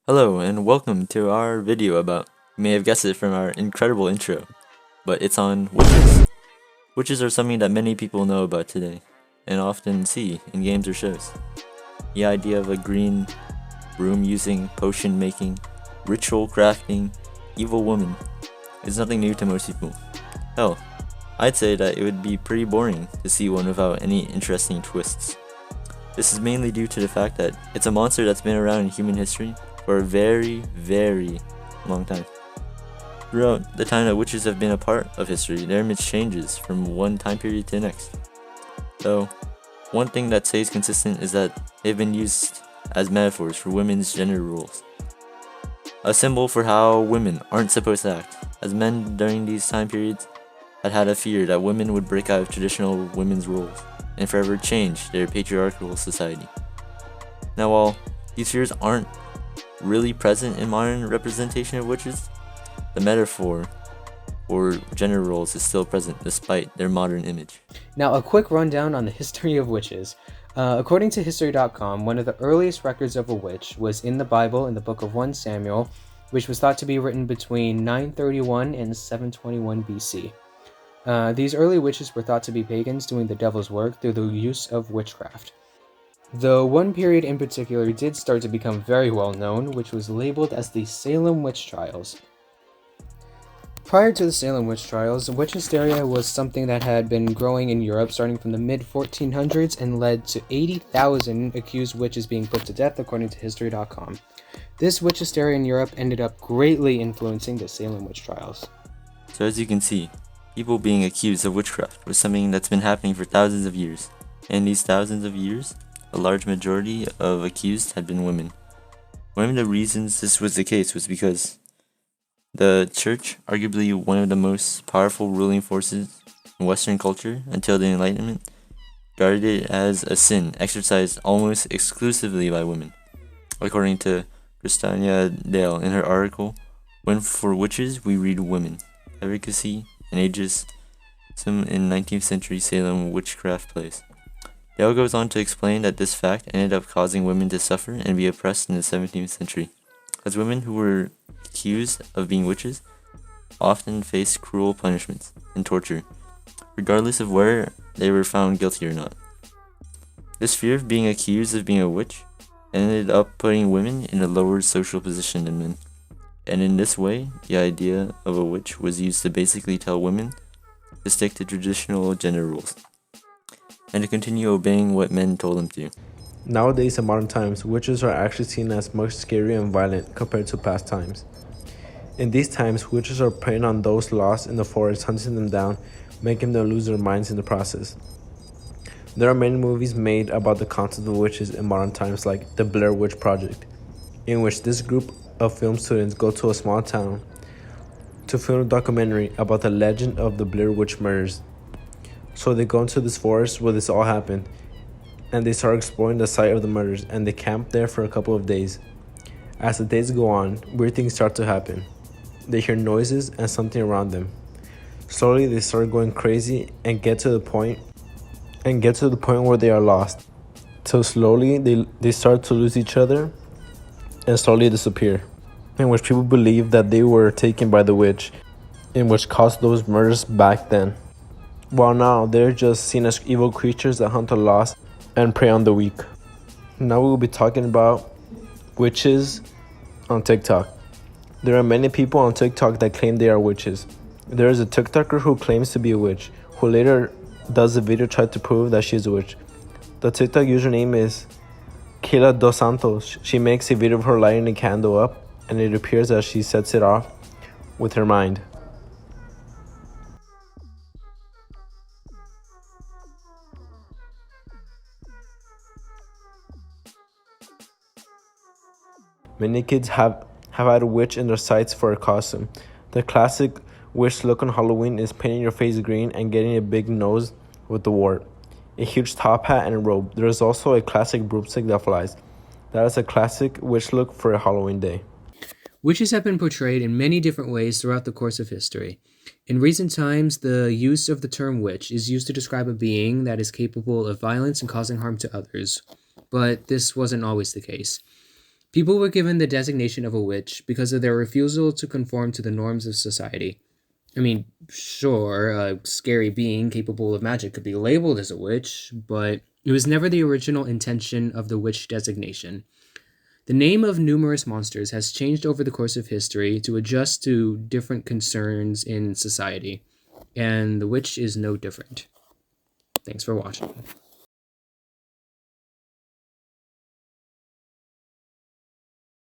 Hello and welcome to our video about, you may have guessed it from our incredible intro, but it's on witches. Witches are something that many people know about today, and often see in games or shows. The idea of a green, broom using, potion making, ritual crafting, evil woman is nothing new to most people. Hell, I'd say that it would be pretty boring to see one without any interesting twists. This is mainly due to the fact that it's a monster that's been around in human history for a very, very long time. Throughout the time that witches have been a part of history, their image changes from one time period to the next. So, one thing that stays consistent is that they've been used as metaphors for women's gender roles. A symbol for how women aren't supposed to act, as men during these time periods had a fear that women would break out of traditional women's roles and forever change their patriarchal society. Now, while these fears aren't really present in modern representation of witches, the metaphor or gender roles is still present despite their modern image. Now, a quick rundown on the history of witches. According to History.com, one of the earliest records of a witch was in the Bible in the book of 1 Samuel, which was thought to be written between 931 and 721 BC. These early witches were thought to be pagans doing the devil's work through the use of witchcraft. Though one period in particular did start to become very well known, which was labeled as the Salem Witch Trials. Prior to the Salem Witch Trials, witch hysteria was something that had been growing in Europe starting from the mid-1400s and led to 80,000 accused witches being put to death, according to History.com. This witch hysteria in Europe ended up greatly influencing the Salem Witch Trials. So as you can see, people being accused of witchcraft was something that's been happening for thousands of years. And these thousands of years, a large majority of accused had been women. One of the reasons this was the case was because the church, arguably one of the most powerful ruling forces in Western culture until the Enlightenment, regarded it as a sin exercised almost exclusively by women. According to Christina Dale in her article, "When for Witches We Read Women, Advocacy and Ageism in 19th Century Salem Witchcraft Plays." Dale goes on to explain that this fact ended up causing women to suffer and be oppressed in the 17th century, as women who were accused of being witches often faced cruel punishments and torture, regardless of whether they were found guilty or not. This fear of being accused of being a witch ended up putting women in a lower social position than men, and in this way, the idea of a witch was used to basically tell women to stick to traditional gender roles and to continue obeying what men told them to. Nowadays, in modern times, witches are actually seen as much scarier and violent compared to past times. In these times, witches are preying on those lost in the forest, hunting them down, making them lose their minds in the process. There are many movies made about the concept of witches in modern times, like the Blair Witch Project, in which this group of film students go to a small town to film a documentary about the legend of the Blair Witch murders. So they go into this forest where this all happened, and they start exploring the site of the murders, and they camp there for a couple of days. As the days go on, weird things start to happen. They hear noises and something around them. Slowly they start going crazy and get to the point where they are lost. So slowly they start to lose each other and slowly disappear, in which people believe that they were taken by the witch, in which caused those murders back then. While now they're just seen as evil creatures that hunt the lost and prey on the weak. Now we will be talking about witches on TikTok. There are many people on TikTok that claim they are witches. There is a TikToker who claims to be a witch, who later does a video trying to prove that she is a witch. The TikTok username is Kayla Dos Santos. She makes a video of her lighting a candle up, and it appears that she sets it off with her mind. Many kids have had a witch in their sights for a costume. The classic witch look on Halloween is painting your face green and getting a big nose with the wart, a huge top hat, and a robe. There is also a classic broomstick that flies. That is a classic witch look for a Halloween day. Witches have been portrayed in many different ways throughout the course of history. In recent times, the use of the term witch is used to describe a being that is capable of violence and causing harm to others, but this wasn't always the case. People were given the designation of a witch because of their refusal to conform to the norms of society. I mean, sure, a scary being capable of magic could be labeled as a witch, but it was never the original intention of the witch designation. The name of numerous monsters has changed over the course of history to adjust to different concerns in society, and the witch is no different. Thanks for watching.